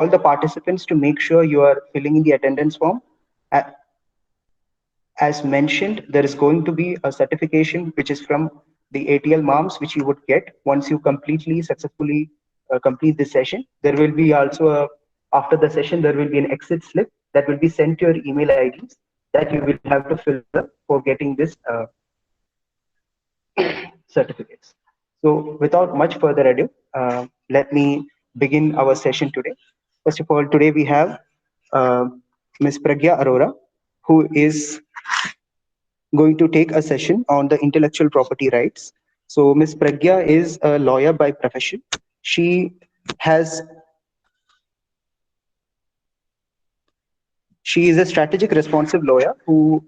all the participants to make sure you are filling in the attendance form. A- As mentioned, there is going to be a certification which is from the ATL MARMS, which you would get once you completely successfully complete this session. There will be also after the session, there will be an exit slip that will be sent to your email IDs that you will have to fill up for getting this certificates. So without much further ado, let me begin our session today. First of all, today we have uh, Ms. Pragya Arora, who is going to take a session on the intellectual property rights. So Ms. Pragya is a lawyer by profession. She has she is a strategic responsive lawyer who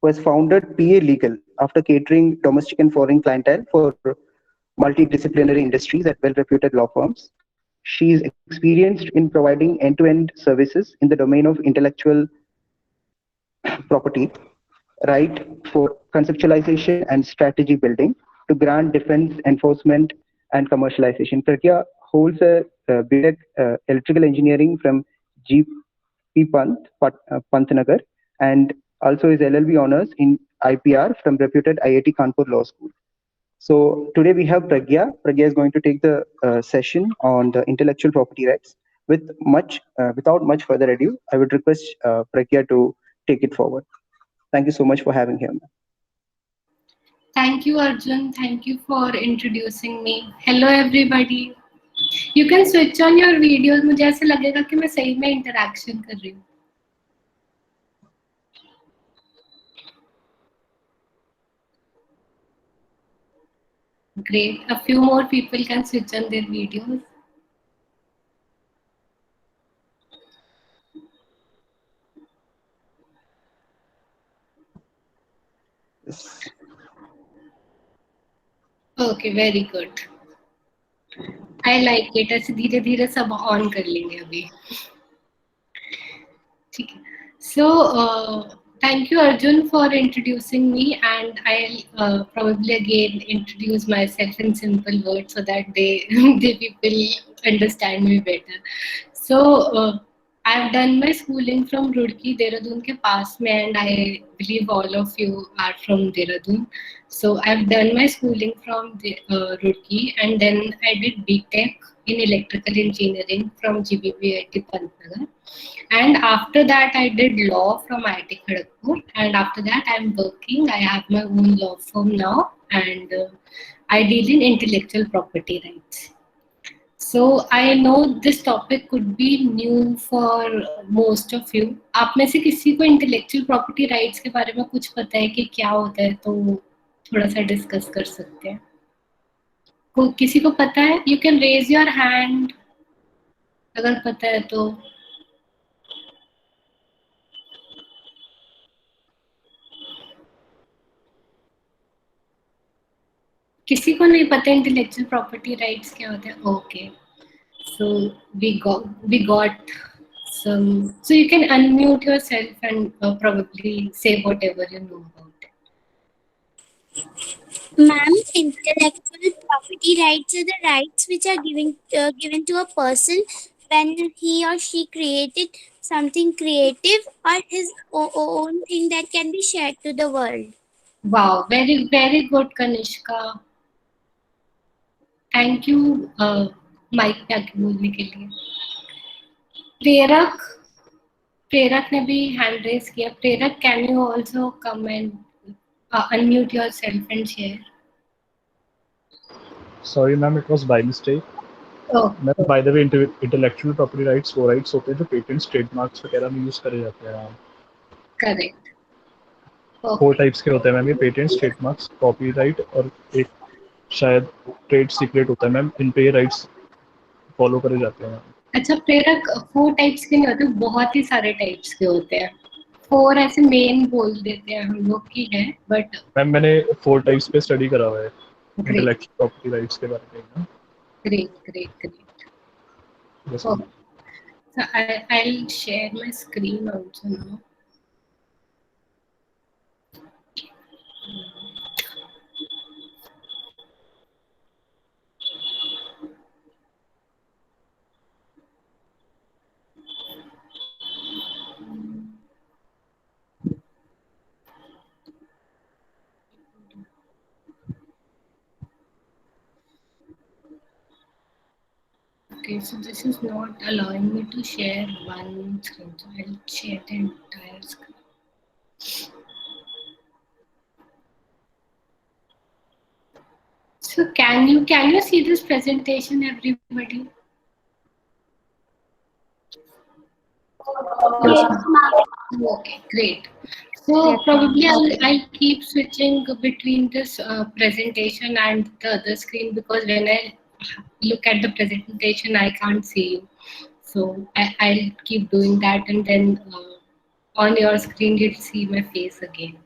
was founded PA Legal after catering domestic and foreign clientele for multidisciplinary industries at well-reputed law firms. She is experienced in providing end-to-end services in the domain of intellectual property, right, for conceptualization and strategy building to grant defense, enforcement, and commercialization. Pragya holds a BTech electrical engineering from GP Pantnagar and also is LLB honors in IPR from reputed IIT Kanpur Law School. So today we have Pragya. Pragya is going to take the session on the intellectual property rights. Without much further ado, I would request Pragya to take it forward. Thank you so much for having him. Thank you, Arjun. Thank you for introducing me. Hello, everybody. You can switch on your videos. मुझे ऐसे लगेगा कि मैं सही में interaction कर रही हूँ. Great. A few more people can switch on their videos. Yes. Okay, very good. I like it. ऐसे धीरे धीरे सब on कर लेंगे अभी. ठीक है. So, thank you, Arjun, for introducing me, and I'll probably again introduce myself in simple words so that the people understand me better. So, I've done my schooling from Roorkee, Dehradun के पास में, and I believe all of you are from Dehradun. So, I've done my schooling from Roorkee, and then I did BTech in electrical engineering from GBPIT Pantnagar. And after that, I did law from IIT Kharagpur. And after that, I'm working. I have my own law firm now, and I deal in intellectual property rights. So I know this topic could be new for most of you. आप में से किसी को intellectual property rights के बारे में कुछ पता है कि क्या होता है तो थोड़ा सा डिस्कस कर सकते हैं. किसी को पता है? You can raise your hand अगर पता है तो. किसी को नहीं पता इंटेलेक्चुअल प्रॉपर्टी राइट्स क्या होते हैं. Okay, so we got some, so you can unmute yourself and probably say whatever you know about it. Ma'am, intellectual property rights are the rights which are given to a person when he or she created something creative or his own thing that can be shared to the world. Wow, very very good, Kanishka. Thank you mic पे आके बोलने के लिए. प्रेरक ने भी hand raise किया. प्रेरक, can you also come and unmute yourself and share? Sorry ma'am, it was by mistake. Oh, ma'am by the way, intellectual property rights वो rights होते हैं जो patents, trademarks वगैरह में यूज करे जाते हैं. correct. फोर टाइप्स के होते हैं मैम ये, पेटेंट्स, ट्रेडमार्क्स, कॉपीराइट और एक शायद ट्रेड सीक्रेट होता है मैम. इन पे ये राइट्स फॉलो करे जाते हैं. अच्छा प्रेरक, 4 टाइप्स के नहीं होते, बहुत ही सारे टाइप्स के होते हैं. 4 ऐसे मेन बोल देते हैं हम लोग की है, बट मैम मैंने 4 टाइप्स पे स्टडी करा हुआ है ग्रेट इंटेलेक्चुअल प्रॉपर्टी राइट्स के बारे में. Great great great. Yes, Oh, ma'am. so I'll share my screen also now. Okay, so this is not allowing me to share one screen, so I'll share the entire screen. So can you see this presentation, everybody? Yes, ma'am. Okay, great. So probably I'll keep switching between this presentation and the other screen, because when I look at the presentation, I can't see you. So I'll keep doing that, and then on your screen you'll see my face again.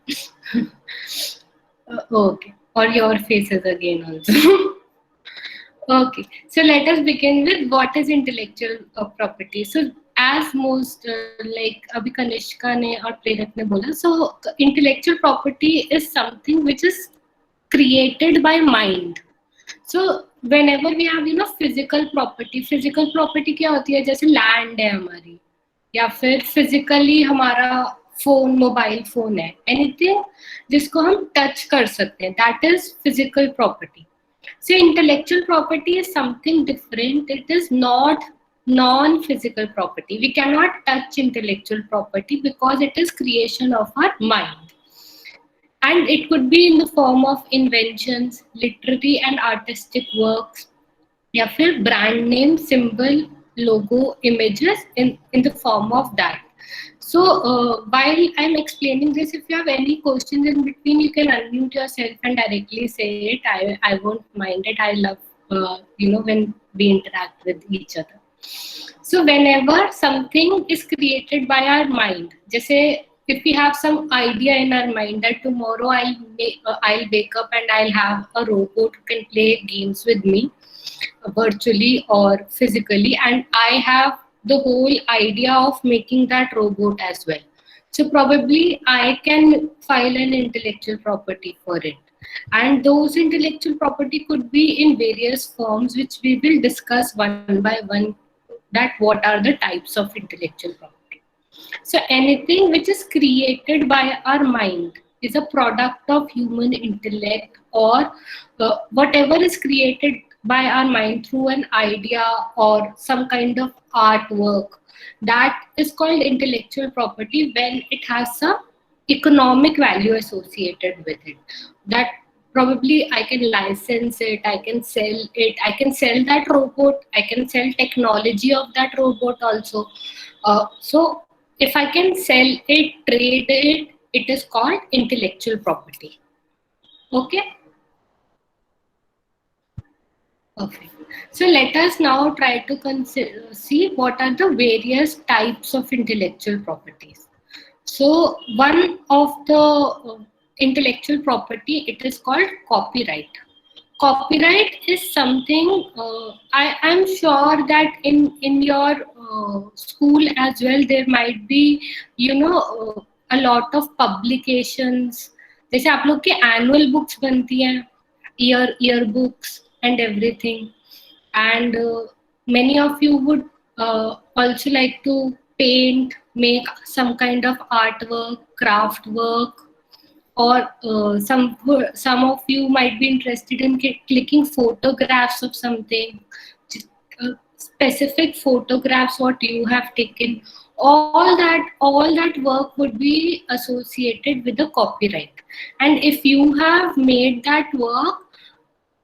Okay, or your faces again also. Okay, so let us begin with what is intellectual property. So as most like अभी कनिष्का ने और प्रेरक ने बोला, so intellectual property is something which is created by mind. So whenever we have physical property क्या होती है, जैसे land है हमारी, या फिर physically हमारा फोन, मोबाइल फोन है, anything जिसको हम टच कर सकते हैं, that is physical property. So intellectual property is something different. It is not non-physical property. We cannot touch intellectual property because it is creation of our mind. And it could be in the form of inventions, literary and artistic works, या फिर brand name, symbol, logo, images in the form of that. So while I'm explaining this, if you have any questions in between, you can unmute yourself and directly say it. I won't mind it. I love when we interact with each other. So whenever something is created by our mind, जैसे if we have some idea in our mind that tomorrow I'll wake up and I'll have a robot who can play games with me virtually or physically, and I have the whole idea of making that robot as well. So probably I can file an intellectual property for it. And those intellectual property could be in various forms, which we will discuss one by one, that what are the types of intellectual property. So anything which is created by our mind is a product of human intellect, or whatever is created by our mind through an idea or some kind of artwork, that is called intellectual property when it has some economic value associated with it. That probably I can license it, I can sell it, I can sell that robot, I can sell technology of that robot also. So if I can sell it, trade it, it is called intellectual property. Okay. Perfect. So let us now try to see what are the various types of intellectual properties. So one of the intellectual property, it is called copyright. Copyright is something I am sure that in your school as well there might be a lot of publications. जैसे आप लोग के annual books बनती हैं, year books and everything, and many of you would also like to paint, make some kind of artwork, craft work, or some of you might be interested in clicking photographs of something, specific photographs what you have taken. All that work would be associated with the copyright. And if you have made that work,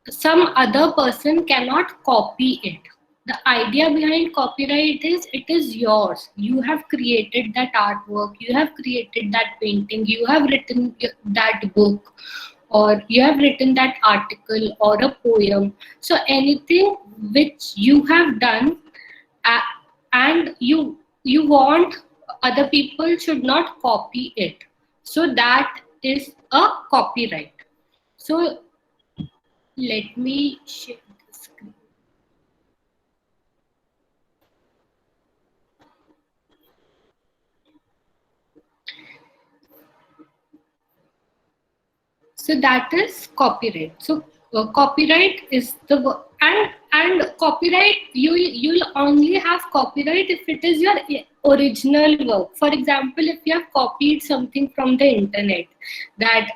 some other person cannot copy it. The idea behind copyright is it is yours. You have created that artwork, you have created that painting, you have written that book, or you have written that article or a poem. So anything which you have done and you want other people should not copy it. So that is a copyright. So let me share the screen. So that is copyright. So copyright is the and copyright, you'll only have copyright if it is your original work. For example, if you have copied something from the internet, that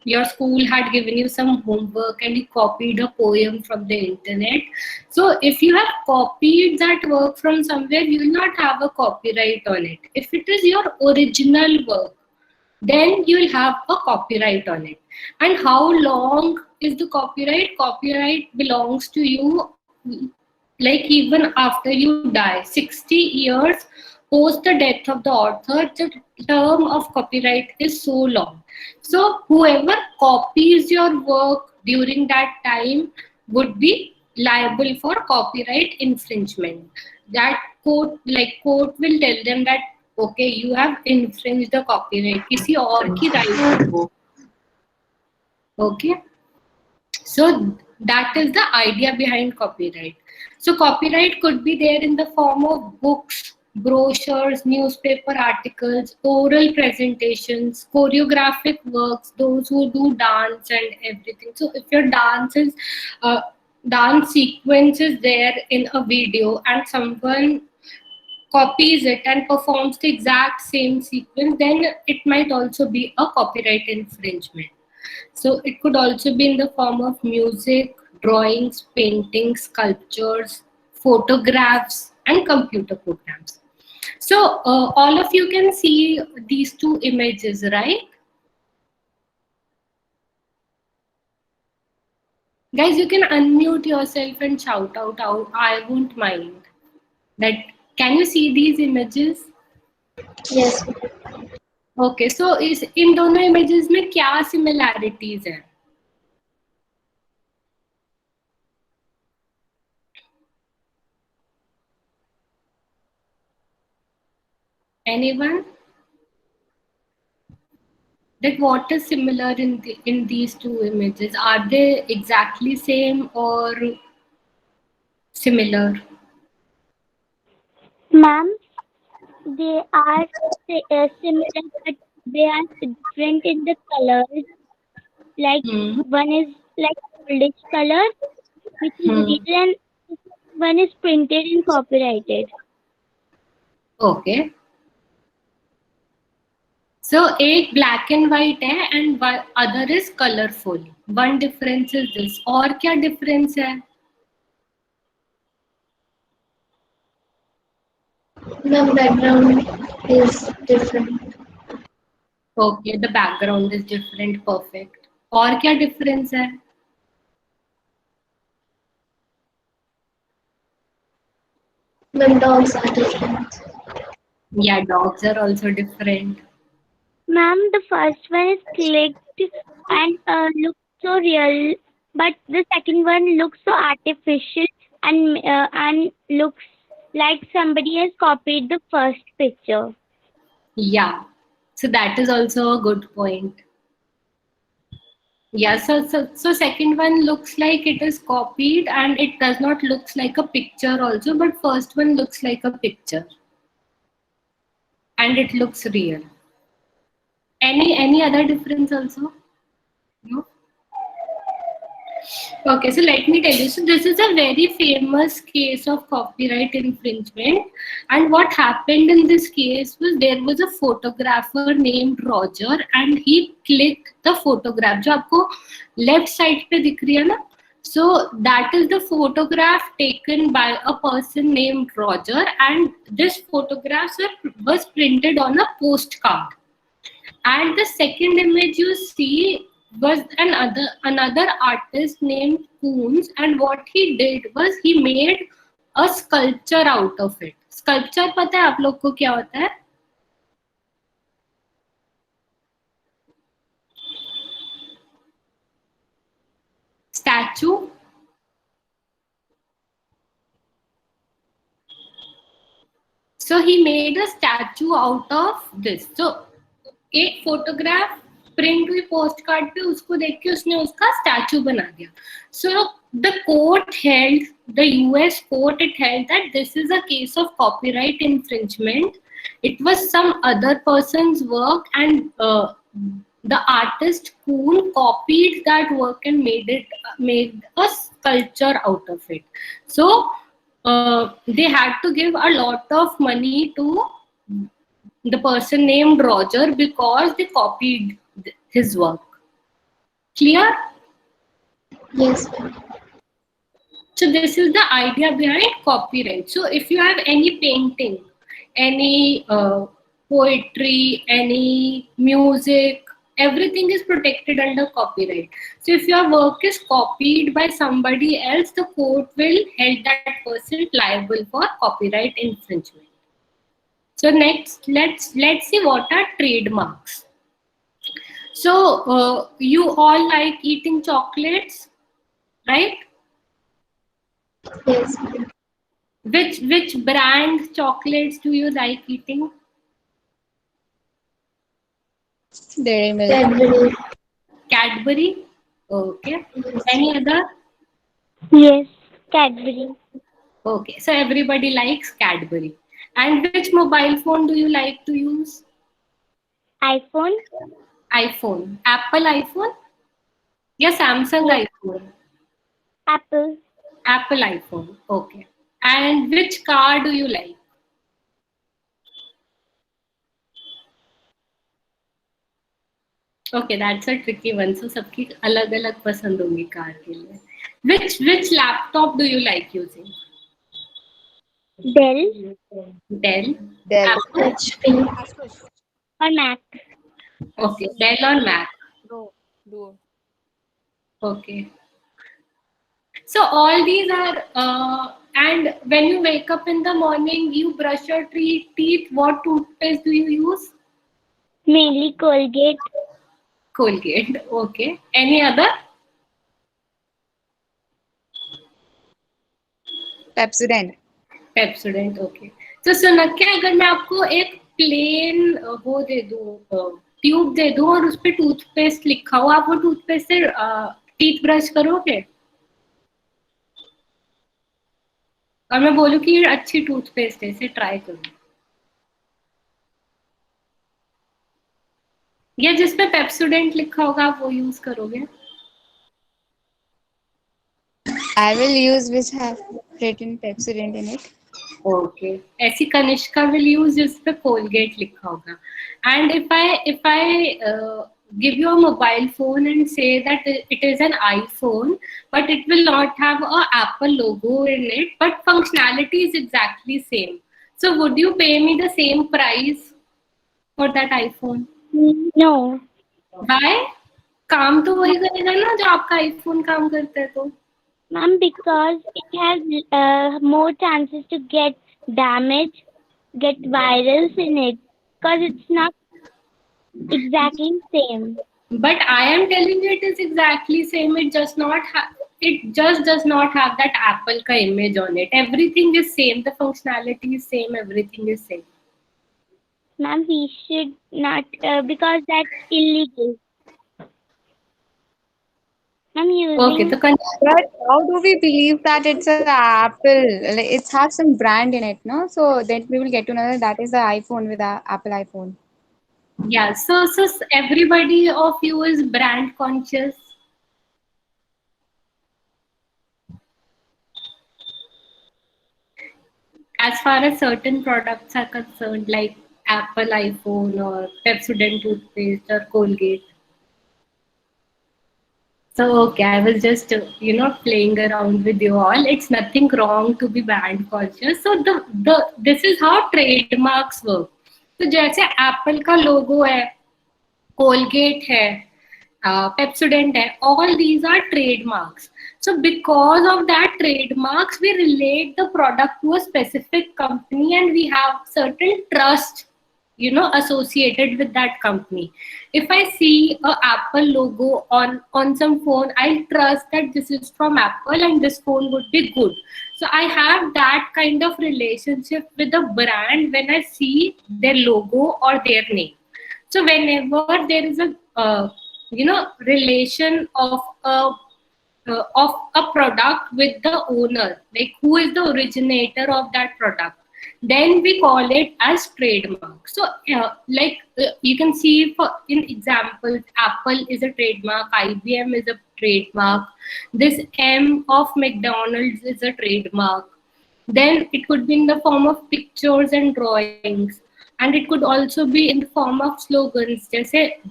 your school had given you some homework and you copied a poem from the internet. So if you have copied that work from somewhere, you will not have a copyright on it. If it is your original work, then you will have a copyright on it. And how long is the copyright? Copyright belongs to you like even after you die. 60 years post the death of the author, the term of copyright is so long. So whoever copies your work during that time would be liable for copyright infringement. That court will tell them that okay, you have infringed the copyright किसी और की right को. Okay, so that is the idea behind copyright. So copyright could be there in the form of books, brochures, newspaper articles, oral presentations, choreographic works, those who do dance and everything. So if your dance sequence is there in a video and someone copies it and performs the exact same sequence, then it might also be a copyright infringement. So it could also be in the form of music, drawings, paintings, sculptures, photographs, and computer programs. So all of you can see these two images, right? Guys, you can unmute yourself and shout out. I won't mind. That can you see these images? Yes. Okay, so इस इन दोनों images में क्या similarities हैं? Anyone? That what is similar in these two images? Are they exactly same or similar? Ma'am, they are similar, but they are different in the colors. Like one is like goldish color, which is real, and one is printed and copyrighted. Okay. So एक black and white है and other is colorful. One difference is this. और क्या difference है? The background is different. Okay, the background is different. Perfect. और क्या difference है? The dogs are different. Yeah, dogs are also different. Ma'am, the first one is clicked and looks so real, but the second one looks so artificial and looks like somebody has copied the first picture. Yeah, so that is also a good point. Yeah, so second one looks like it is copied and it does not looks like a picture also, but first one looks like a picture and it looks real. Any other difference also? No? Okay, so let me tell you. So this is a very famous case of copyright infringement. And what happened in this case was there was a photographer named Roger and he clicked the photograph. जो आपको left side पे दिख रही है ना? So that is the photograph taken by a person named Roger, and this photograph was printed on a postcard. And the second image you see was another artist named Koons, and what he did was he made a sculpture out of it. Sculpture पता है आप लोग को क्या होता है? Statue. So he made a statue out of this. So एक photograph print हुई पोस्ट कार्ड पे उसको देख के उसने उसका स्टैचू बना दिया. So the court held, the US court, it held that this is a case of copyright infringement. It was some other person's work and the artist Koon copied that work and made a sculpture out of it. So they had to give a lot of money to the person named Roger because they copied his work. Clear? Yes, ma'am. So this is the idea behind copyright. So if you have any painting, any poetry, any music, everything is protected under copyright. So if your work is copied by somebody else, the court will hold that person liable for copyright infringement. So next, let's see what are trademarks. So you all like eating chocolates, right? Yes, ma'am. Which brand chocolates do you like eating? Dairy milk. Cadbury. Cadbury. Okay. Yes. Any other? Yes, Cadbury. Okay. So everybody likes Cadbury. And which mobile phone do you like to use? iPhone. iPhone. Apple iPhone? Yeah, Samsung iPhone. Apple. Apple iPhone. Okay. And which car do you like? Okay, that's a tricky one. So सबकी अलग-अलग पसंद होंगी car के लिए. Which laptop do you like using? Dell Dell. Dell. Apple. HP. or Mac. Okay, Dell or Mac. Duo. Okay. So all these are, and when you wake up in the morning, you brush your teeth. What toothpaste do you use? Mainly Colgate. Colgate. Okay. Any other? Pepsodent. Pepsodent. Okay. So सुनक्या अगर मैं आपको एक plane वो दे दूँ tube दे दूँ और उस पे टूथपेस्ट लिखा हो, आप वो टूथपेस्ट से टीथ ब्रश करोगे? और मैं बोलूँ कि ये अच्छी टूथपेस्ट है, इसे ट्राई करो. या जिस पे पेप्सोडेंट लिखा होगा आप वो यूज करोगे? I will use which have written Pepsodent in it. Okay. ऐसी कनिष्का will use जिस पे Colgate लिखा होगा. And if I give you a mobile phone and say that it is an iPhone, but it will not have a Apple logo in it, but functionality is exactly same. So would you pay me the same price for that iPhone? No. Why? काम तो वही करेगा ना जो आपका iPhone काम करता है तो. Ma'am, because it has more chances to get damage, get virus in it, because it's not exactly same. But I am telling you it is exactly same. It just does not have that Apple ka image on it. Everything is same. The functionality is same. Everything is same. Ma'am, we should not, because that's illegal. I'm using. Okay, so But how do we believe that it's an Apple? Like, it has some brand in it, no? So then we will get to know that is the iPhone with the Apple iPhone. yeah, so everybody of you is brand conscious. As far as certain products are concerned, like Apple iPhone or Pepsodent toothpaste or Colgate. So okay, I was just playing around with you all. It's nothing wrong to be brand conscious. So this is how trademarks work. तो जैसे Apple का logo है, Colgate है, Pepsodent है, all these are trademarks. So because of that trademarks, we relate the product to a specific company and we have certain trust, associated with that company. If I see a Apple logo on some phone, I trust that this is from Apple and this phone would be good. So I have that kind of relationship with the brand when I see their logo or their name. So whenever there is a relation of a product with the owner, like who is the originator of that product, then we call it as trademark. So you can see in examples, Apple is a trademark, IBM is a trademark, this M of McDonald's is a trademark. Then it could be in the form of pictures and drawings, and it could also be in the form of slogans.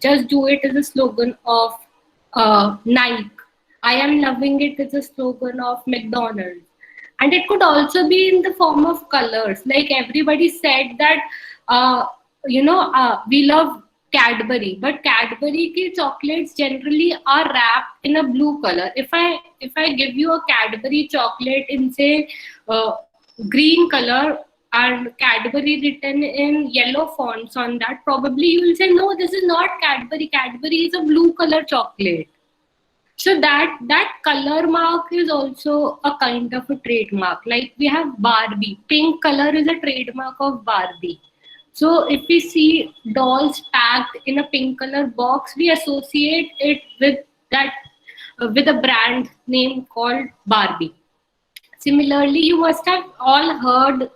Just do it as a slogan of Nike. I am loving it is a slogan of McDonald's. And it could also be in the form of colors. Like everybody said that, we love Cadbury, but Cadbury ke chocolates generally are wrapped in a blue color. If I give you a Cadbury chocolate in say green color and Cadbury written in yellow fonts on that, probably you will say, no, this is not Cadbury. Cadbury is a blue color chocolate. So that color mark is also a kind of a trademark. Like we have Barbie. Pink color is a trademark of Barbie. So if we see dolls packed in a pink color box, we associate it with that with a brand name called Barbie. Similarly, you must have all heard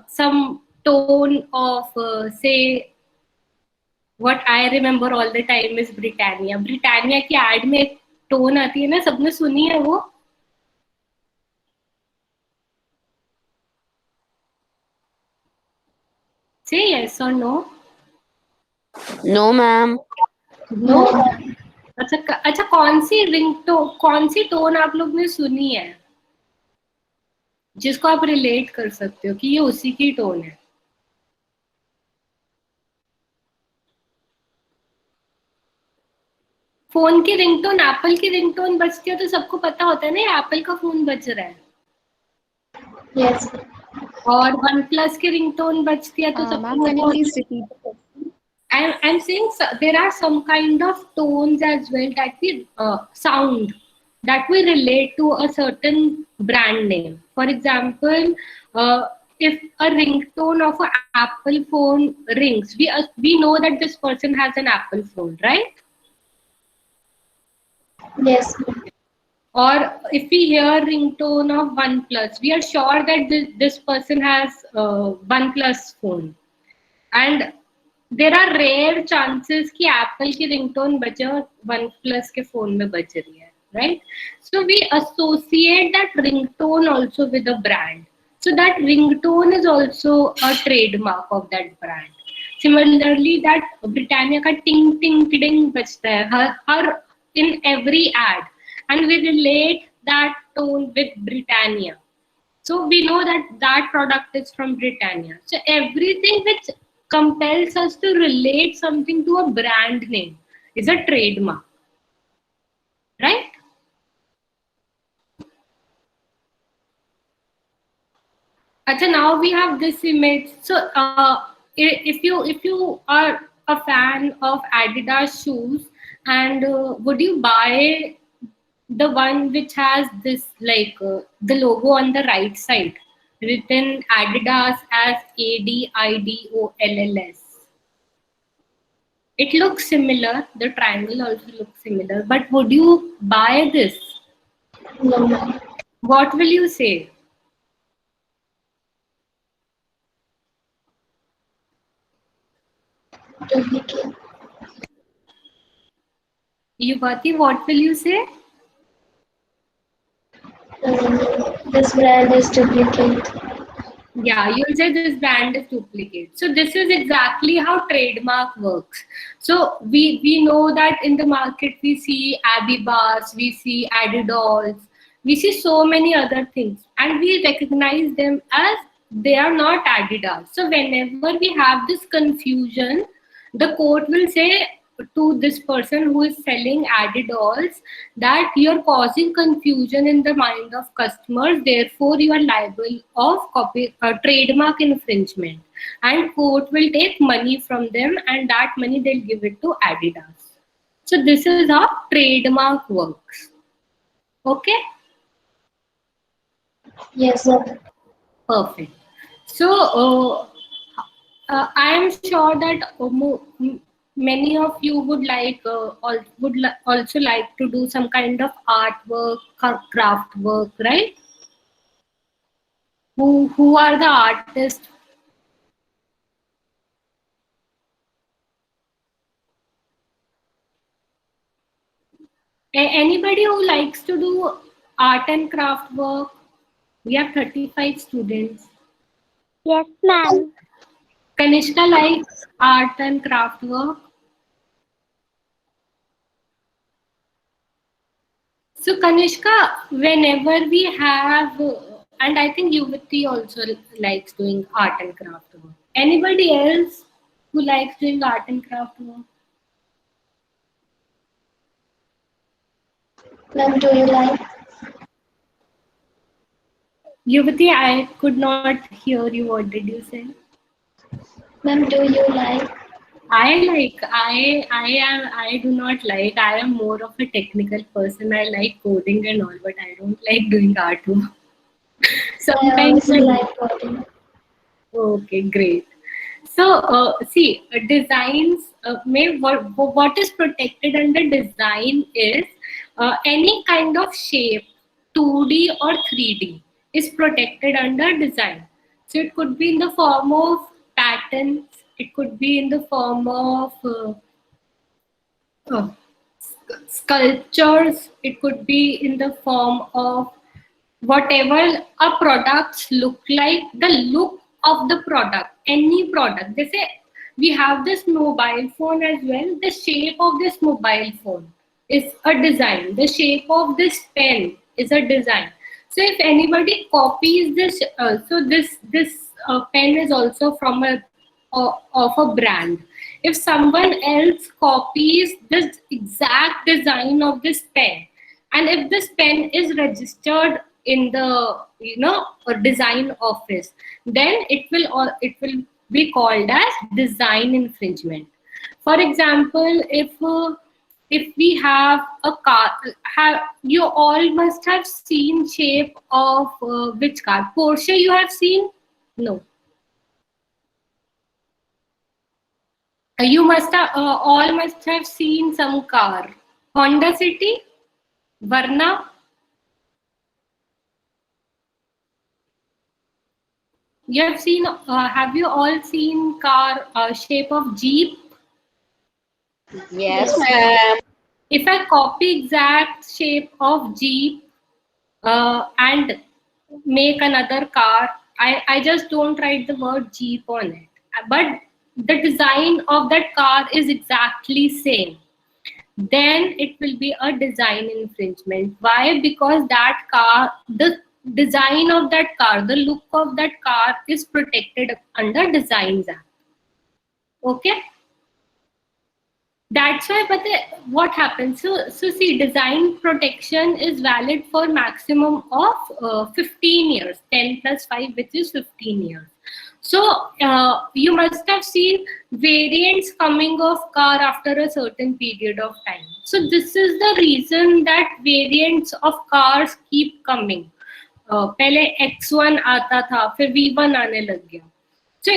some tone of say what I remember all the time is Britannia. Britannia की ad में एक tone आती है ना, सबने सुनी है वो? Say yes or no. No, ma'am. No. अच्छा कौन सी रिंगटोन, कौन सी टोन आप लोग ने सुनी है जिसको आप रिलेट कर सकते हो कि ये उसी की टोन है? फोन की रिंगटोन, एप्पल की रिंगटोन बजती है तो सबको पता होता है ना ये एप्पल का फोन बज रहा है. Yes. और वन प्लस की रिंगटोन बजती है तो Ma'am, can you please repeat the question? I'm saying there are some kind of tones as well that we sound that we relate to a certain brand name. For example, if a ringtone of an Apple phone rings, we know that this person has an Apple phone, right? Yes. Or if we hear ringtone of OnePlus, we are sure that this person has OnePlus phone. And there are rare chances कि Apple की ringtone बजे और OnePlus के phone में बज रही है, right? So we associate that ringtone also with a brand. So that ringtone is also a trademark of that brand. Similarly, that Britannia का ting ting ting बजता है हर in every ad, and we relate that tone with Britannia. So we know that that product is from Britannia. So everything which compels us to relate something to a brand name is a trademark, right? Achha, now we have this image. So if you are a fan of Adidas shoes, and would you buy the one which has this like the logo on the right side written Adidas as ADIDOLLS? It looks similar, the triangle also looks similar, but would you buy this? No. What will you say? Duplicate. Yuvati, what will you say? This brand is duplicate. Yeah, you'll say this brand is duplicate. So this is exactly how trademark works. So we know that in the market we see Abibas, we see Adidas, we see so many other things, and we recognize them as they are not Adidas. So whenever we have this confusion, the court will say to this person who is selling Adidas that you're causing confusion in the mind of customers, therefore you are liable of trademark infringement, and court will take money from them, and that money they'll give it to Adidas. So this is how trademark works. Okay? Yes, sir. Perfect. So I am sure that many of you would like also like to do some kind of artwork, craft work, right? Who are the artists? Anybody who likes to do art and craft work? We have 35 students. Yes, ma'am. Kanishka likes art and craft work. So Kanishka, whenever we have, and I think Yuvati also likes doing art and craft work. Anybody else who likes doing art and craft work? Ma'am, do you like? Yuvati, I could not hear you. What did you say? Ma'am, do you like? I do not like. I am more of a technical person. I like coding and all, but I don't like doing artwork. I Sometimes also I like coding. Okay, great. So, see, designs, what is protected under design is any kind of shape, 2D or 3D, is protected under design. So, it could be in the form of patterns, it could be in the form of uh, sculptures, it could be in the form of whatever a products look like, the look of the product, any product. They say we have this mobile phone as well, the shape of this mobile phone is a design, the shape of this pen is a design. So if anybody copies this, so this pen is also from a of a brand. If someone else copies this exact design of this pen, and if this pen is registered in the design office, then it will be called as design infringement. For example, if we have a car, you all must have seen shape of which car? Porsche you have seen? No. You must have all must have seen some car. Honda City, Varna. You have seen? Have you all seen car shape of Jeep? Yes, ma'am. If I copy exact shape of Jeep and make another car, I just don't write the word Jeep on it. But the design of that car is exactly same. Then it will be a design infringement. Why? Because that car, the design of that car, the look of that car is protected under Designs Act. Okay? That's why, but what happens? So see, design protection is valid for maximum of 15 years, 10 plus 5, which is 15 years. So you must have seen variants coming of car after a certain period of time. So this is the reason that variants of cars keep coming. पहले X1 आता था, फिर V1 आने लग गया. So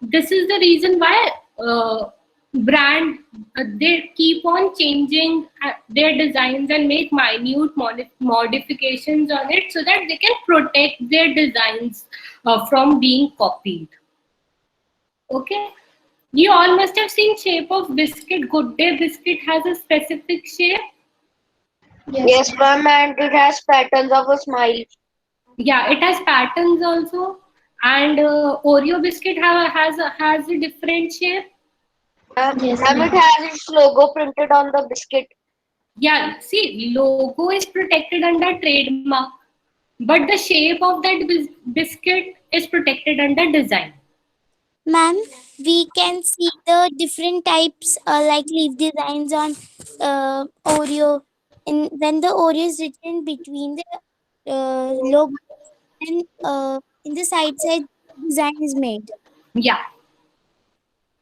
this is the reason why brand they keep on changing their designs and make minute modifications on it so that they can protect their designs from being copied. Okay, you all must have seen shape of biscuit. Good Day biscuit has a specific shape. Yes, ma'am, and it has patterns of a smile. Yeah, it has patterns also, and Oreo biscuit has a different shape. Yes, Ma'am, it has its logo printed on the biscuit. Yeah, see, logo is protected under trademark, but the shape of that biscuit is protected under design. Ma'am, we can see the different types like leaf designs on Oreo. When the Oreo is written between the logo and in the side design is made. Yeah.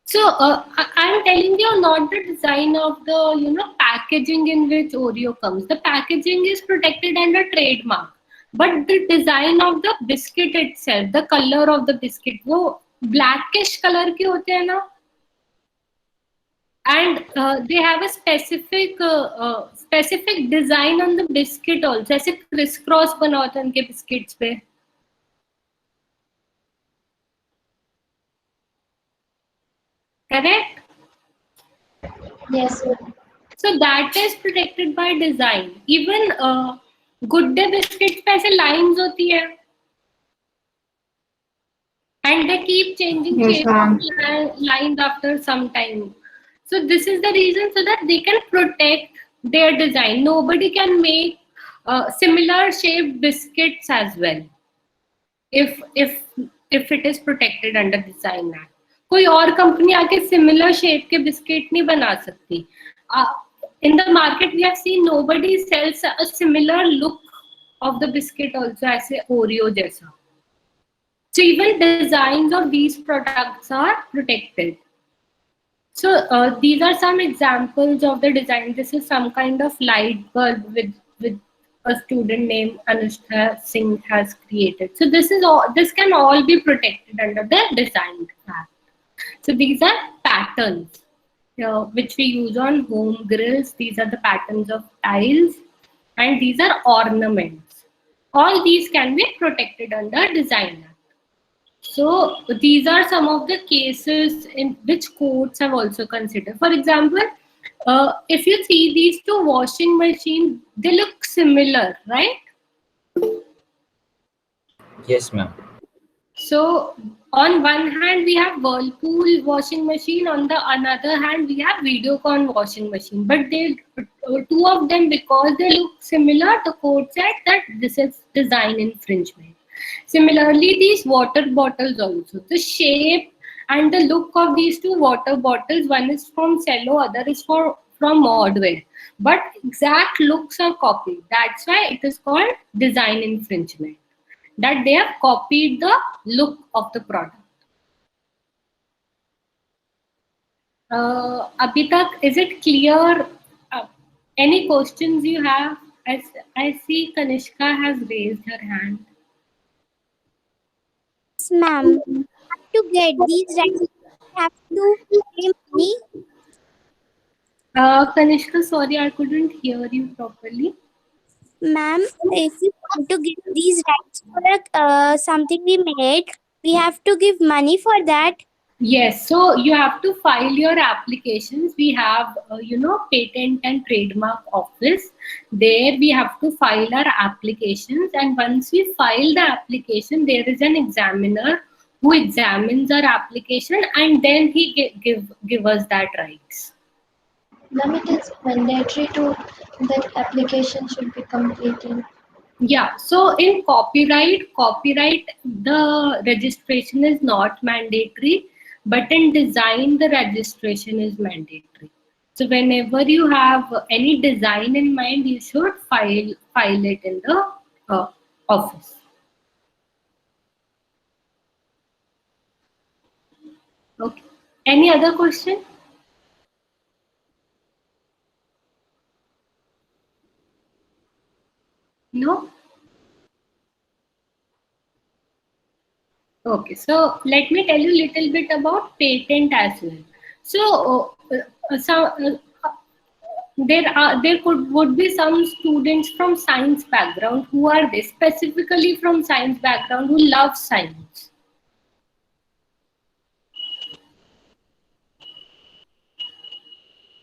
So I'm telling you not the design of the packaging in which Oreo comes. The packaging is protected under trademark, but the design of the biscuit itself, the color of the biscuit, वो blackish color के होते हैं ना, and they have a specific design on the biscuit also. ऐसे crisscross बना होता है उनके biscuits पे. Correct? yes, So that is protected by design. Even Good Day biscuits पे ऐसे lines होती है. And they keep changing Yes, shape ma'am. of lines after some time. So this is the reason so that they can protect their design. Nobody can make Similar shaped biscuits as well, if it is protected under Design Act. कोई और company आके similar shape के biscuit नहीं बना सकती. In the market we have seen nobody sells a similar look of the biscuit also as a Oreo जैसा. So even designs of these products are protected. So these are some examples of the design. This is some kind of light bulb with a student named Anushka Singh has created. So this can all be protected under the Design Act. So these are patterns which we use on home grills. These are the patterns of tiles, and these are ornaments. All these can be protected under Design Act. So these are some of the cases in which courts have also considered. For example, if you see these two washing machines, they look similar, right? Yes, ma'am. So on one hand, we have Whirlpool washing machine. On the another hand, we have Videocon washing machine. But two of them, because they look similar, the court said that this is design infringement. Similarly, these water bottles also. The shape and the look of these two water bottles, one is from Cello, other is from Modware. But exact looks are copied. That's why it is called design infringement. That they have copied the look of the product. Abhi tak, is it clear? Any questions you have? I see Kanishka has raised her hand. Yes, ma'am. To get these rights, you have to pay money. Kanishka, sorry, I couldn't hear you properly. Ma'am, if you want to get these rights for something we made, we have to give money for that. Yes, so you have to file your applications. We have, Patent and Trademark Office. There we have to file our applications, and once we file the application, there is an examiner who examines our application, and then he give us that rights. Ma'am, it is mandatory that application should be completed. Yeah, so in copyright, the registration is not mandatory, but in design, the registration is mandatory. So whenever you have any design in mind, you should file it in the office. Okay. Any other question? No? Okay, so let me tell you a little bit about patent as well. So, there would be some students from science background who are specifically from science background who love science.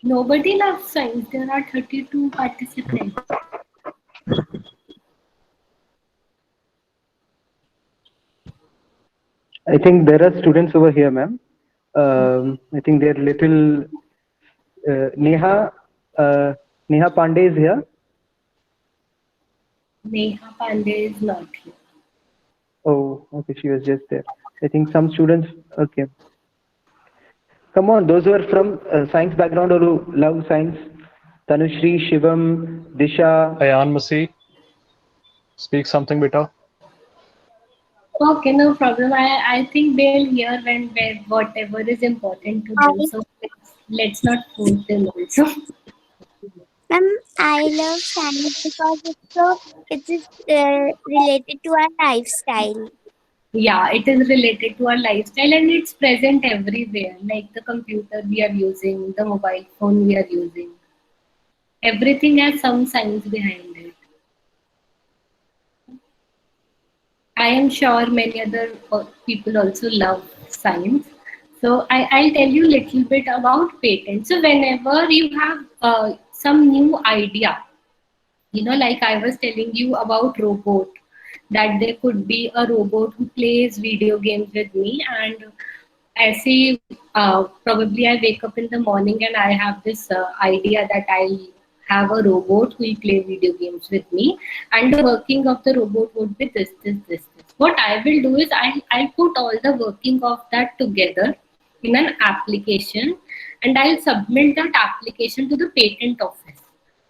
Nobody loves science. There are 32 participants. I think there are students over here, ma'am. I think they're little. Neha Pandey is here. Neha Pandey is not here. Oh, okay, she was just there. I think some students. Okay. Come on, those who are from science background or who love science. Tanushri, Shivam, Disha. Ayan Masih, speak something, beta. Okay, no problem. I think they'll hear when whatever is important to them. So let's not force them also. I love science because it is related to our lifestyle. Yeah, it is related to our lifestyle and it's present everywhere. Like the computer we are using, the mobile phone we are using. Everything has some science behind it. I am sure many other people also love science. So I'll tell you a little bit about patents. So whenever you have some new idea, like I was telling you about robot, that there could be a robot who plays video games with me, and I say probably I wake up in the morning and I have this idea that I'll have a robot who will play video games with me, and the working of the robot would be this. What I will do is I'll put all the working of that together in an application, and I'll submit that application to the patent office.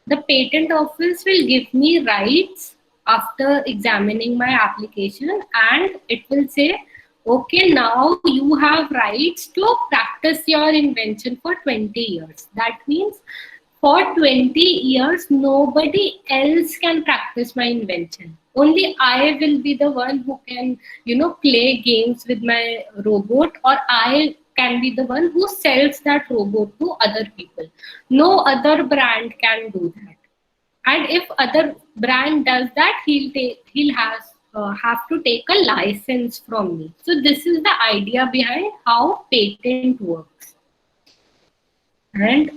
The patent office will give me rights after examining my application, and it will say, okay, now you have rights to practice your invention for 20 years. That means for 20 years, nobody else can practice my invention. Only I will be the one who can, play games with my robot, or I can be the one who sells that robot to other people. No other brand can do that. And if other brand does that, have to take a license from me. So this is the idea behind how patent works. And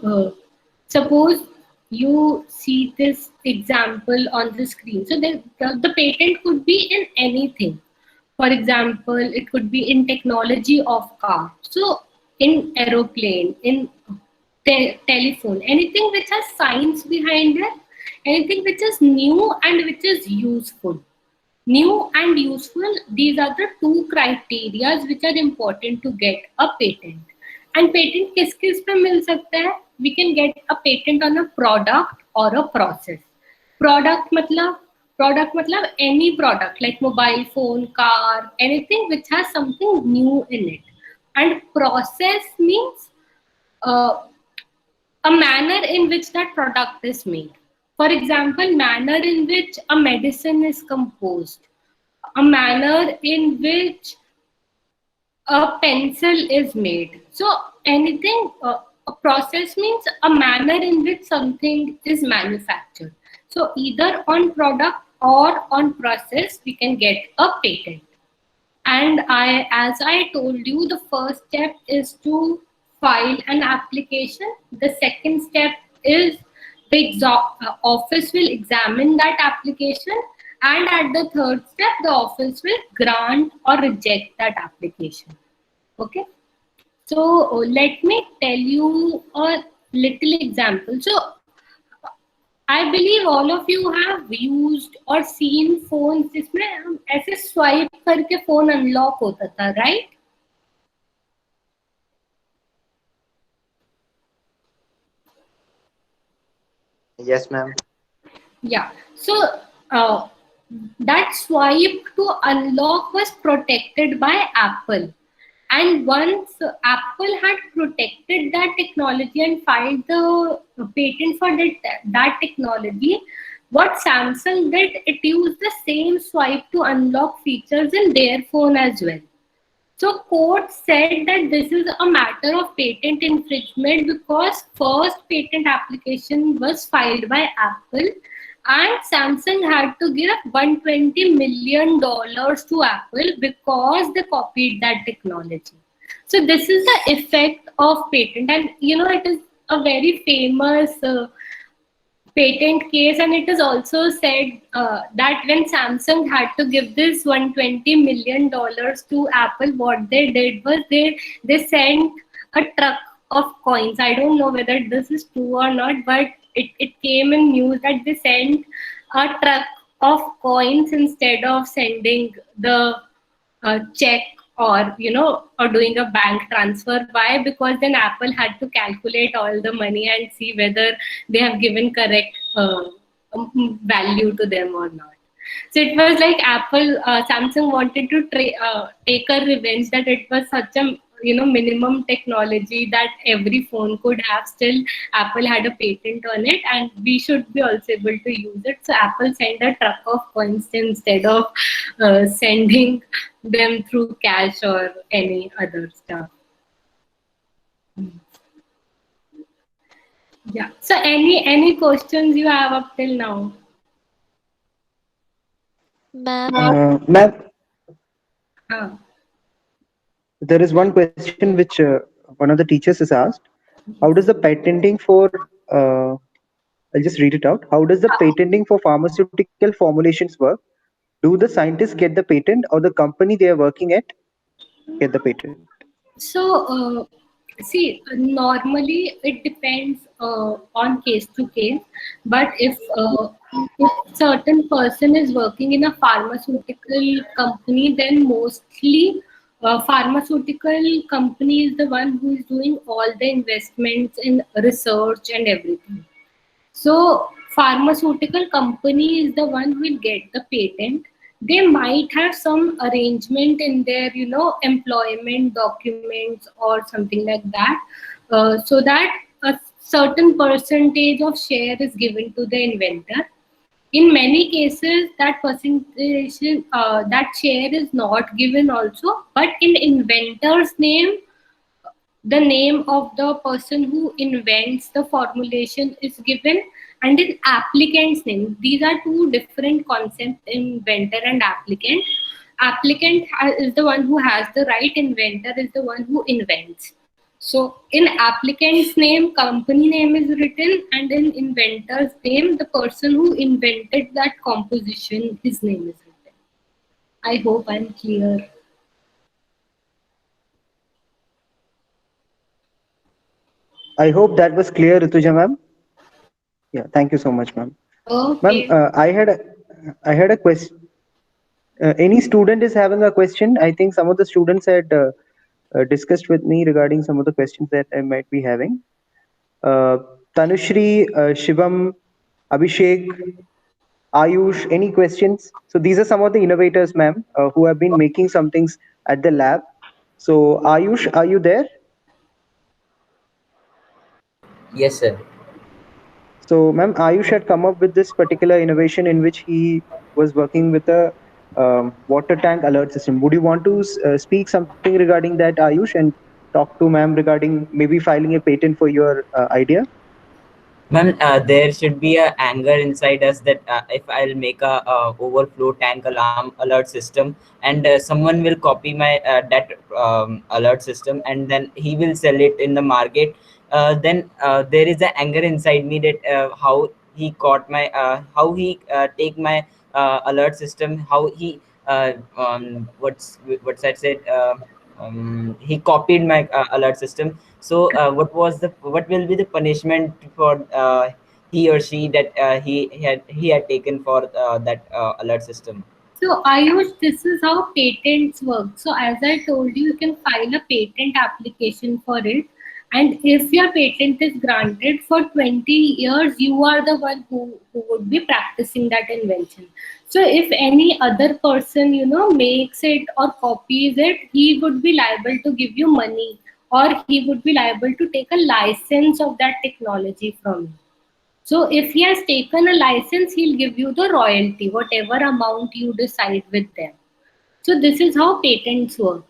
suppose you see this example on the screen. So the patent could be in anything. For example, it could be in technology of car. So in aeroplane, in telephone, anything which has science behind it, anything which is new and which is useful. New and useful, these are the two criteria which are important to get a patent. And patent किस पे मिल सकता है? We can get a patent on a product or a process. Product मतलब any product like mobile phone, car, anything which has something new in it. And process means a manner in which that product is made. For example, manner in which a medicine is composed, a manner in which a pencil is made. So anything, a process means a manner in which something is manufactured. So either on product or on process, we can get a patent. And as I told you, the first step is to file an application. The second step is the office will examine that application, and at the third step, the office will grant or reject that application. Okay. So let me tell you a little example. So I believe all of you have used or seen phones जिसमें हम ऐसे swipe करके phone unlock होता था, right? Yes, ma'am. Yeah. So that swipe to unlock was protected by Apple. And once Apple had protected that technology and filed the patent for that technology, what Samsung did, it used the same swipe to unlock features in their phone as well. So court said that this is a matter of patent infringement because first patent application was filed by Apple and Samsung had to give $120 million to Apple because they copied that technology. So this is the effect of patent, and it is a very famous patent case, and it is also said that when Samsung had to give this $120 million to Apple, what they did was they sent a truck of coins. I don't know whether this is true or not, but it came in news that they sent a truck of coins instead of sending the check or doing a bank transfer. Why? Because then Apple had to calculate all the money and see whether they have given correct value to them or not. So it was like Samsung wanted to take a revenge that it was such a minimum technology that every phone could have. Still, Apple had a patent on it, and we should be also able to use it. So Apple sent a truck of coins instead of sending them through cash or any other stuff. Yeah. So any questions you have up till now? Ma'am, there is one question which one of the teachers has asked. How does the patenting for I'll just read it out. How does the patenting for pharmaceutical formulations work? Do the scientists get the patent, or the company they are working at get the patent? So See, normally it depends on case to case, but if certain person is working in a pharmaceutical company, then mostly pharmaceutical company is the one who is doing all the investments in research and everything. So pharmaceutical company is the one who will get the patent. They might have some arrangement in their, employment documents or something like that, so that a certain percentage of share is given to the inventor. In many cases, that percentage, that share is not given also, but in inventor's name, the name of the person who invents the formulation is given, and in applicant's name. These are two different concepts, inventor and applicant. Is the one who has the right, inventor is the one who invents. So in applicant's name, company name is written, and in inventor's name, the person who invented that composition, his name is written. I hope I'm clear. I hope that was clear, Rituja ma'am. Yeah, thank you so much, ma'am. Okay. Ma'am, I had a question. Any student is having a question? I think some of the students had discussed with me regarding some of the questions that I might be having. Tanushri, Shivam, Abhishek, Ayush, any questions? So these are some of the innovators, ma'am, who have been making some things at the lab. So Ayush, are you there? Yes, sir. So, ma'am, Ayush had come up with this particular innovation in which he was working with a water tank alert system. Would you want to speak something regarding that, Ayush, and talk to ma'am regarding maybe filing a patent for your idea? Ma'am, there should be a anger inside us that if I'll make a overflow tank alarm alert system, and someone will copy my that alert system, and then he will sell it in the market. Then there is an anger inside me that how he caught my how he take my alert system, how he what's that said. He copied my alert system. So what will be the punishment for he or she that he had taken for that alert system? So Ayush, this is how patents work. So as I told you, you can file a patent application for it. And if your patent is granted for 20 years, you are the one who would be practicing that invention. So if any other person, makes it or copies it, he would be liable to give you money, or he would be liable to take a license of that technology from you. So if he has taken a license, he'll give you the royalty, whatever amount you decide with them. So this is how patents work.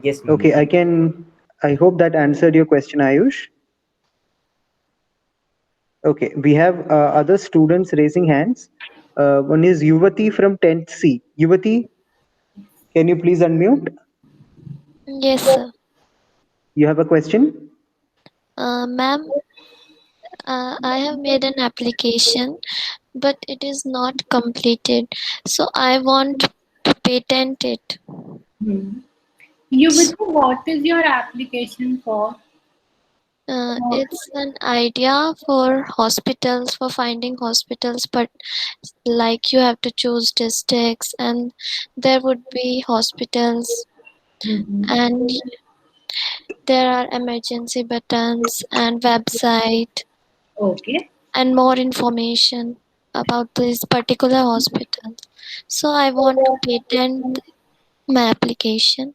Yes, ma'am. Okay, I hope that answered your question, Ayush. Okay, we have other students raising hands. One is Yuvati from 10th C. Yuvati, can you please unmute? Yes, sir. You have a question? Ma'am, I have made an application, but it is not completed. So I want to patent it. Yuvati, what is your application for? It's an idea for hospitals, for finding hospitals, but like you have to choose districts, and there would be hospitals, and there are emergency buttons and website. Okay. And more information about this particular hospital. So I want to patent my application.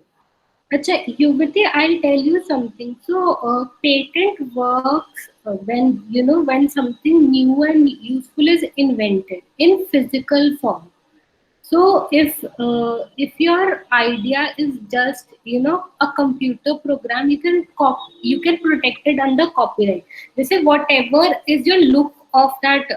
Acha, Yuvati, I'll tell you something. So patent works when something new and useful is invented in physical form. So if your idea is just a computer program, you can protect it under copyright. This is whatever is your look of that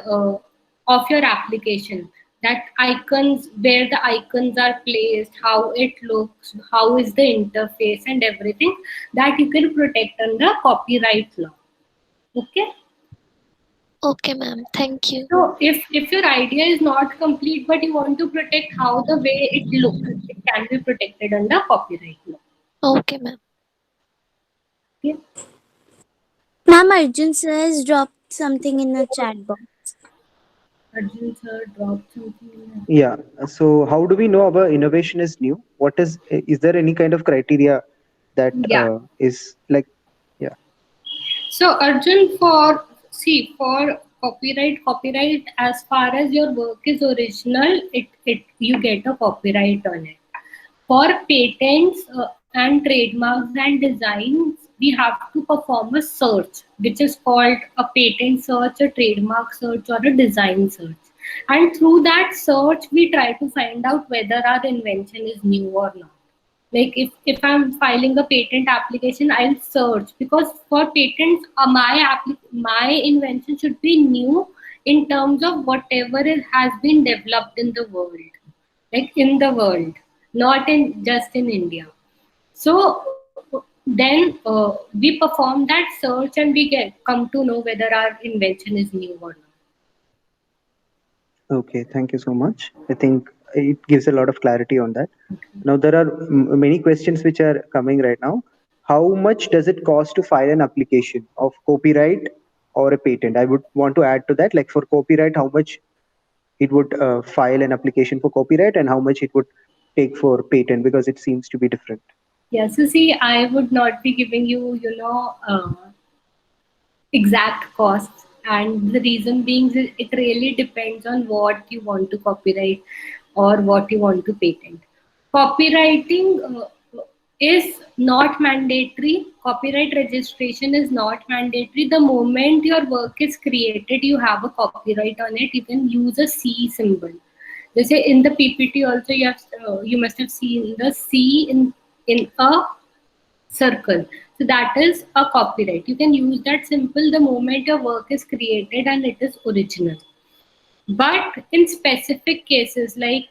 of your application. That icons, where the icons are placed, how it looks, how is the interface, and everything that you can protect under copyright law. Okay. Okay, ma'am. Thank you. So if your idea is not complete, but you want to protect how the way it looks, it can be protected under copyright law. Okay, ma'am. Okay. Ma'am, Arjun sir has dropped something in the chat box. Arjun sir dropped something in the Yeah. So how do we know our innovation is new? What is there any kind of criteria that Yeah. is like, yeah. So Arjun, for copyright as far as your work is original, it you get a copyright on it. For patents and trademarks and designs, we have to perform a search, which is called a patent search, a trademark search, or a design search. And through that search, we try to find out whether our invention is new or not. Like if I'm filing a patent application, I'll search, because for patents, my invention should be new in terms of whatever has been developed in the world, like in the world, not in just in India. So then we perform that search and we come to know whether our invention is new or not. Okay, thank you so much. I think it gives a lot of clarity on that. Now, there are many questions which are coming right now. How much does it cost to file an application of copyright or a patent? I would want to add to that, like for copyright, how much it would file an application for copyright and how much it would take for patent, because it seems to be different. Yeah, so see, I would not be giving you, exact costs, and the reason being is it really depends on what you want to copyright or what you want to patent. Copywriting is not mandatory. Copyright registration is not mandatory. The moment your work is created, you have a copyright on it. You can use a C symbol. They say in the PPT also you must have seen the C in a circle. So that is a copyright. You can use that symbol the moment your work is created and it is original. But in specific cases like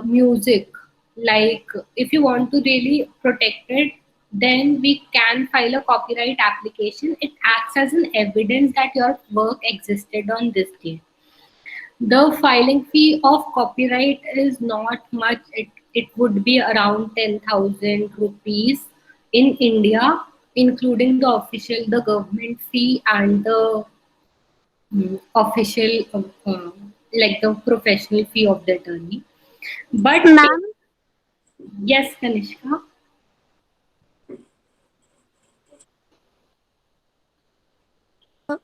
music, like if you want to really protect it, then we can file a copyright application. It acts as an evidence that your work existed on this date. The filing fee of copyright is not much. It would be around 10,000 rupees in India, including the government fee and the official, like the professional fee of the attorney. But Ma'am, yes, Kanishka.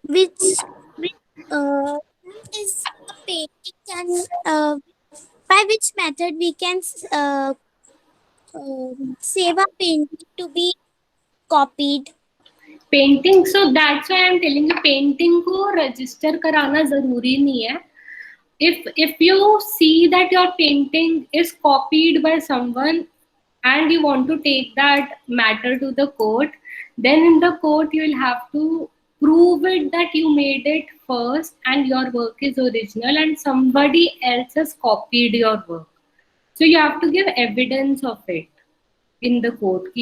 which is a painting can by which method we can save a painting to be copied? Painting, so that's why I'm telling you, painting को register कराना जरूरी नहीं है. If you see that your painting is copied by someone and you want to take that matter to the court, then in the court you will have to prove it that you made it first and your work is original and somebody else has copied your work. So you have to give evidence of it in the court.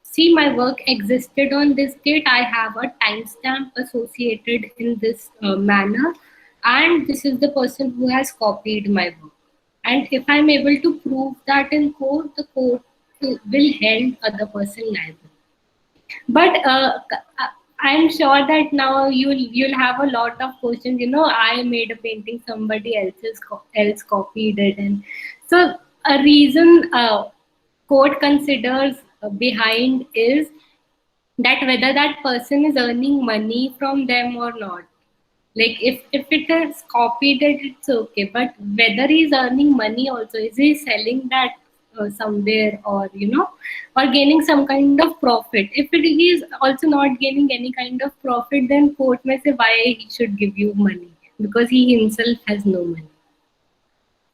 See, my work existed on this date. I have a timestamp associated in this manner, and this is the person who has copied my work. And if I'm able to prove that in court, the court will hold other person liable. But I'm sure that now you'll have a lot of questions. I made a painting, somebody else copied it, and so a reason court considers behind is that whether that person is earning money from them or not. Like if it is copied, it's okay, but whether he's earning money also, is he selling that somewhere, or or gaining some kind of profit? If it is also not gaining any kind of profit, then court may say why he should give you money, because he himself has no money.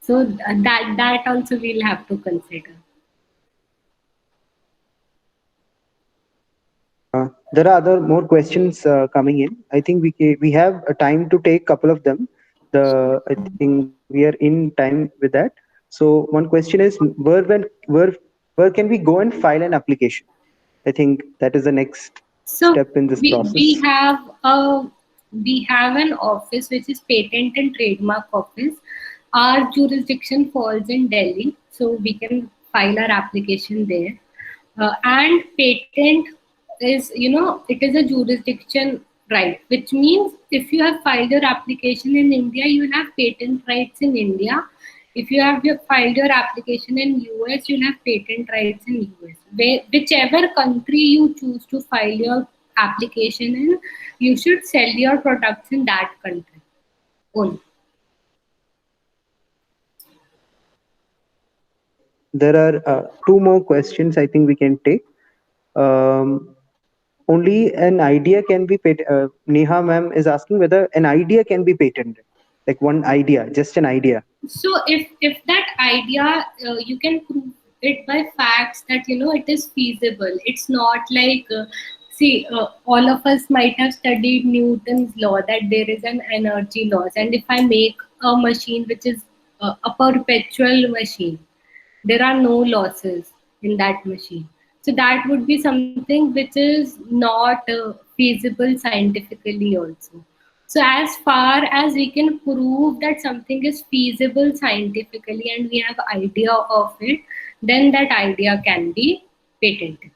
So that also we'll have to consider. There are more questions coming in. I think we have a time to take a couple of them. I think we are in time with that. So one question is, where can we go and file an application? I think that is the next step in this process. We have an office which is Patent and Trademark Office. Our jurisdiction falls in Delhi, so we can file our application there. And patent is, it is a jurisdiction right, which means if you have filed your application in India, you have patent rights in India. If you have filed your application in US, you'll have patent rights in US. Whichever country you choose to file your application in, you should sell your products in that country only. There are two more questions I think we can take. Only an idea can be patented. Neha ma'am is asking whether an idea can be patented, like one idea, just an idea. So if that idea, you can prove it by facts that it is feasible. It's not like all of us might have studied Newton's law that there is an energy loss, and if I make a machine which is a perpetual machine, there are no losses in that machine. So that would be something which is not feasible scientifically also. So as far as we can prove that something is feasible scientifically and we have idea of it, then that idea can be patentable.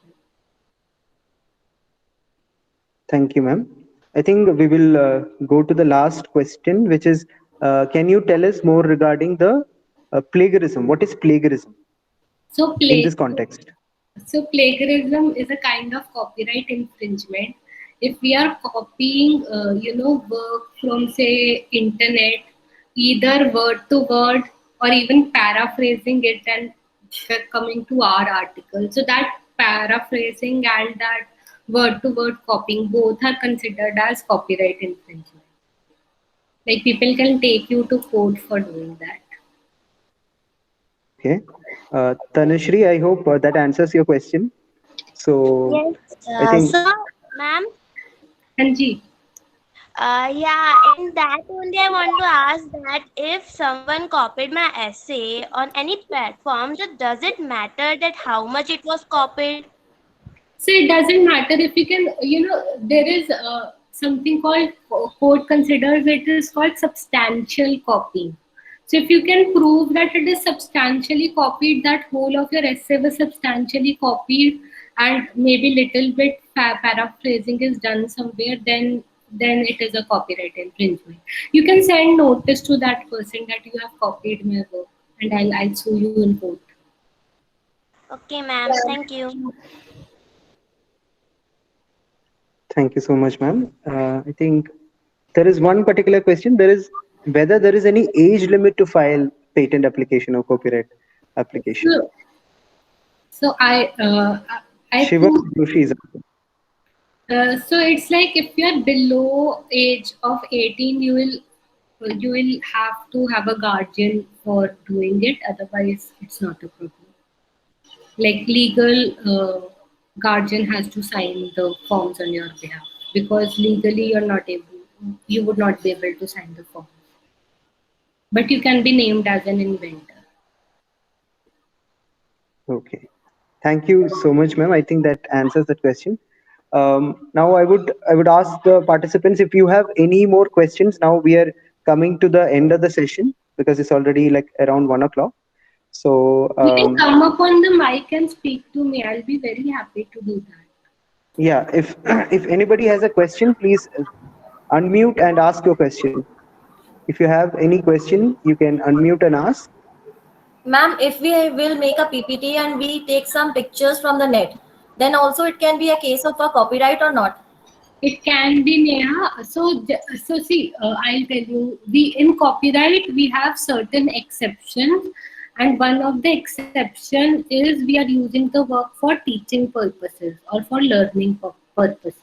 Thank you, ma'am. I think we will go to the last question, which is, can you tell us more regarding the plagiarism? What is plagiarism in this context? So plagiarism is a kind of copyright infringement. If we are copying, work from, say, internet, either word to word or even paraphrasing it and coming to our article, so that paraphrasing and that word to word copying both are considered as copyright infringement. Like people can take you to court for doing that. Okay. Tanushree, I hope that answers your question. So, Yes. I think. So, ma'am. Anji. Yeah, in that only I want to ask that if someone copied my essay on any platform, so does it matter that how much it was copied? So it doesn't matter if you can, there is something called, court considers it is called substantial copying. So if you can prove that it is substantially copied, that whole of your essay was substantially copied and maybe little bit paraphrasing is done somewhere, then it is a copyright infringement. You can send notice to that person that you have copied my work and I'll sue you in court. Okay, ma'am. Thank you. Thank you so much, ma'am. I think there is one particular question. There is whether there is any age limit to file patent application or copyright application. So I Shiva Joshi is asking. So it's like if you are below age of 18, you will have to have a guardian for doing it. Otherwise, it's not a problem. Like legal guardian has to sign the forms on your behalf, because legally you would not be able to sign the form. But you can be named as an inventor. Okay. Thank you so much, ma'am. I think that answers that question. Now I would ask the participants if you have any more questions. Now we are coming to the end of the session because it's already like around 1 o'clock. So you can come up on the mic and speak to me. I'll be very happy to do that. Yeah, if anybody has a question, please unmute and ask your question. If you have any question, you can unmute and ask. Ma'am, if we will make a PPT and we take some pictures from the net, then also it can be a case of a copyright or not? It can be, Neha. So see, I'll tell you, in copyright, we have certain exceptions. And one of the exception is we are using the work for teaching purposes or for learning purposes.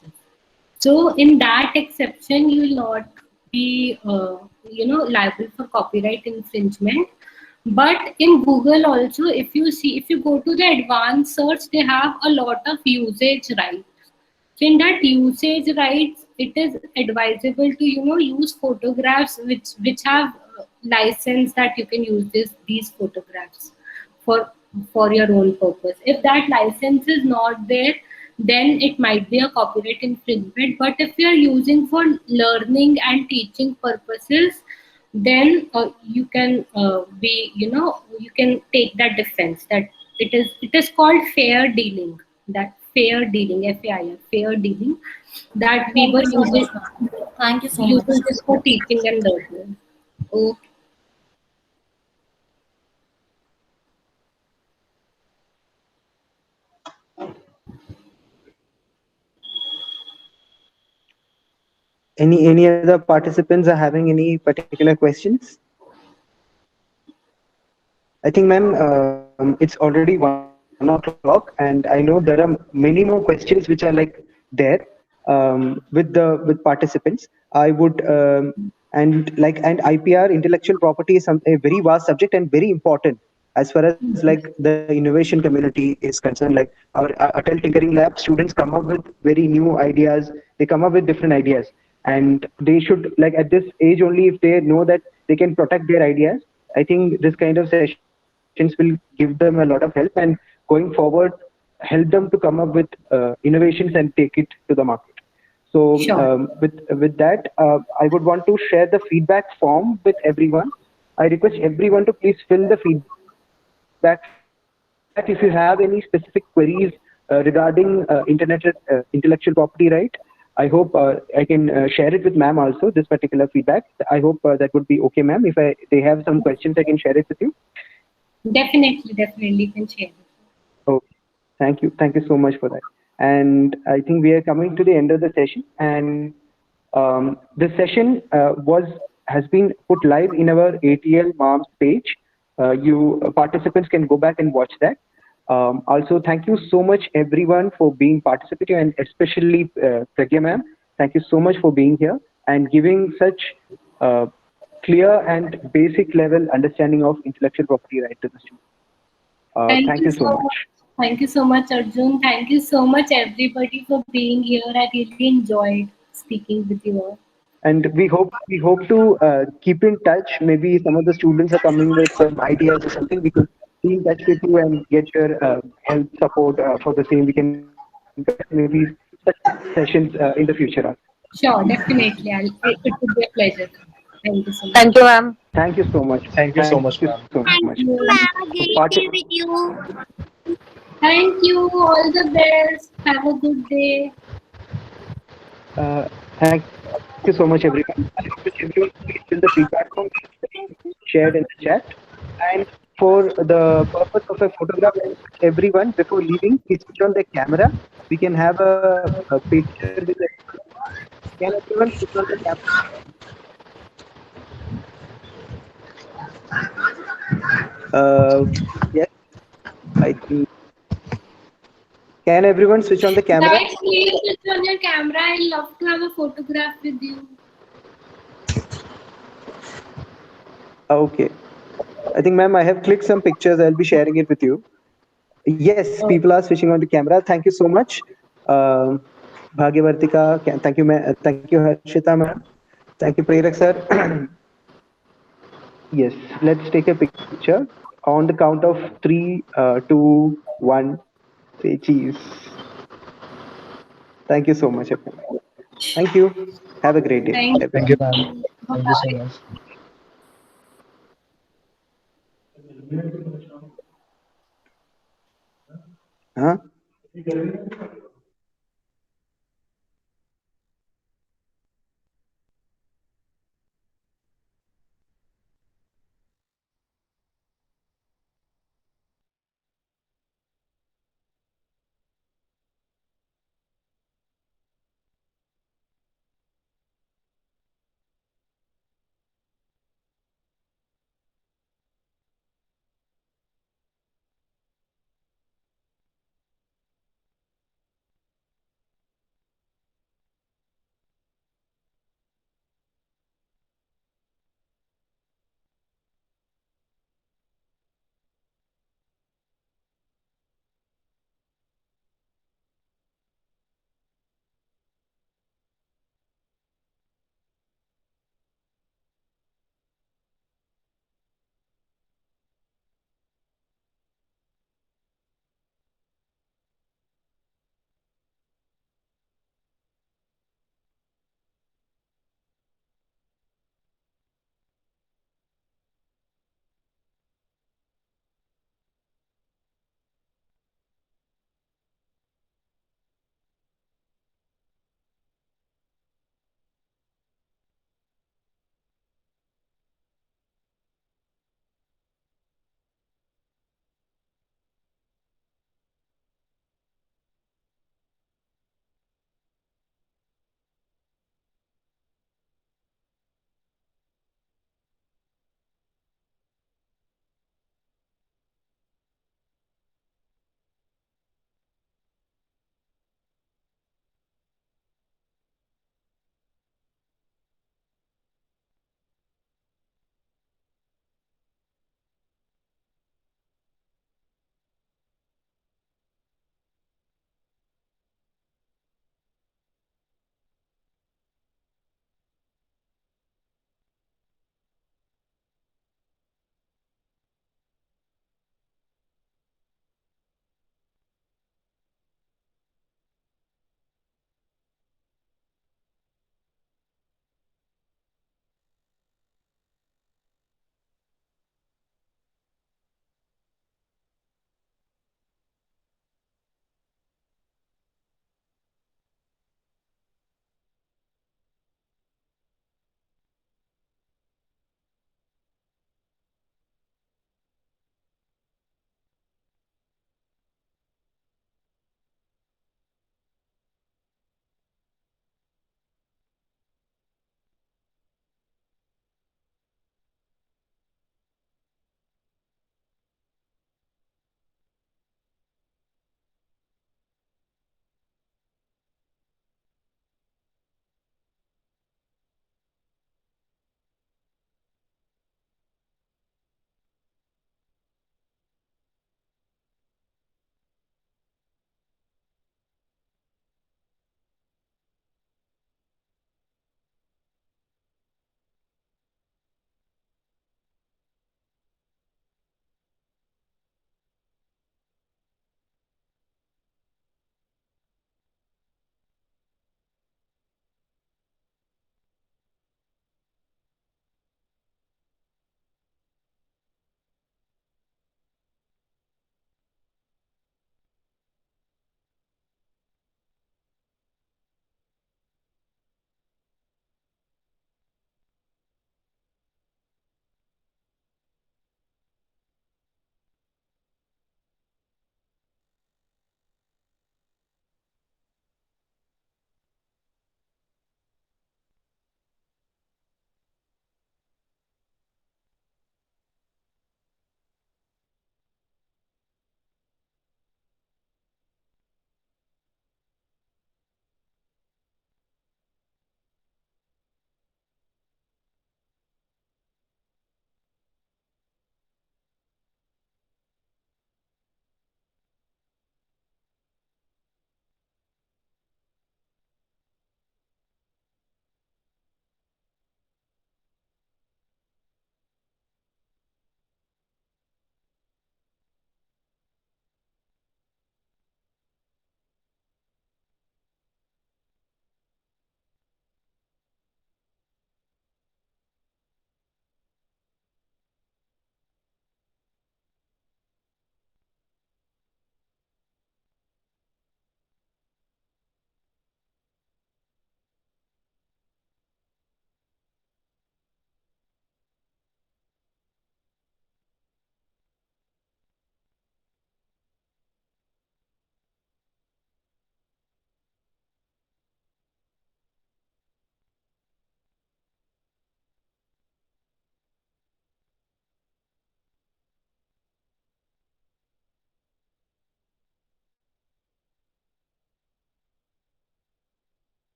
So in that exception, you will not be, liable for copyright infringement. But in Google also, if you go to the advanced search, they have a lot of usage rights. So in that usage rights, it is advisable to use photographs which have license that you can use these photographs for your own purpose. If that license is not there, then it might be a copyright infringement. But if you are using for learning and teaching purposes, then you can you can take that defense that it is called fair dealing. That fair dealing, FAIR, fair dealing, that we were Thank you so using, much, ma'am. Thank you so much. using this for teaching and learning. Okay. Any other participants are having any particular questions? I think, ma'am, it's already 1 o'clock, and I know there are many more questions which are like there with participants. I would and IPR, intellectual property, is a very vast subject and very important as far as like the innovation community is concerned. Like our Atal Tinkering Lab students come up with very new ideas. They come up with different ideas, and they should, like, at this age only, if they know that they can protect their ideas, I think this kind of sessions will give them a lot of help, and going forward, help them to come up with innovations and take it to the market. So Sure. with that, I would want to share the feedback form with everyone. I request everyone to please fill the feedback form. In that, if you have any specific queries regarding intellectual property right, I hope I can share it with ma'am also, this particular feedback. I hope that would be okay, ma'am. If they have some questions, I can share it with you. Definitely, you can share. Okay. Thank you so much for that. And I think we are coming to the end of the session. And the session has been put live in our ATL MARMS page. You participants can go back and watch that. Also, thank you so much everyone for being participating, and especially Pragya ma'am. Thank you so much for being here and giving such clear and basic level understanding of intellectual property right to the students. Thank you so much. Thank you so much, Arjun. Thank you so much, everybody, for being here. I really enjoyed speaking with you all. And we hope to keep in touch. Maybe some of the students are coming with some ideas or something. We could be in touch with you and get your help, support for the same. We can maybe such sessions in the future. Sure, definitely. It would be a pleasure. Thank you so much. Thank you, ma'am. Thank you so much. Thank you so much, ma'am. Thank you, ma'am. A great day with you. Thank you. All the best. Have a good day. Thank you so much, everyone. I request everyone to please fill the feedback form shared in the chat. And for the purpose of a photograph, everyone, before leaving, please switch on the camera. We can have a picture with the. Can everyone switch on the camera? Yes, I think. Can everyone switch on the camera? Guys, please switch on your camera. I'd love to have a photograph with you. Okay. I think, ma'am, I have clicked some pictures. I'll be sharing it with you. Yes, people are switching on the camera. Thank you so much. Bhagyavartika, thank you, thank you, Harshita, ma'am. Thank you, Prerak, sir. Yes, let's take a picture. On the count of 3, 2, 1, say cheese. Thank you so much, everyone. Thank you. Have a great day. Thank you, ma'am. Thank you so much. Huh?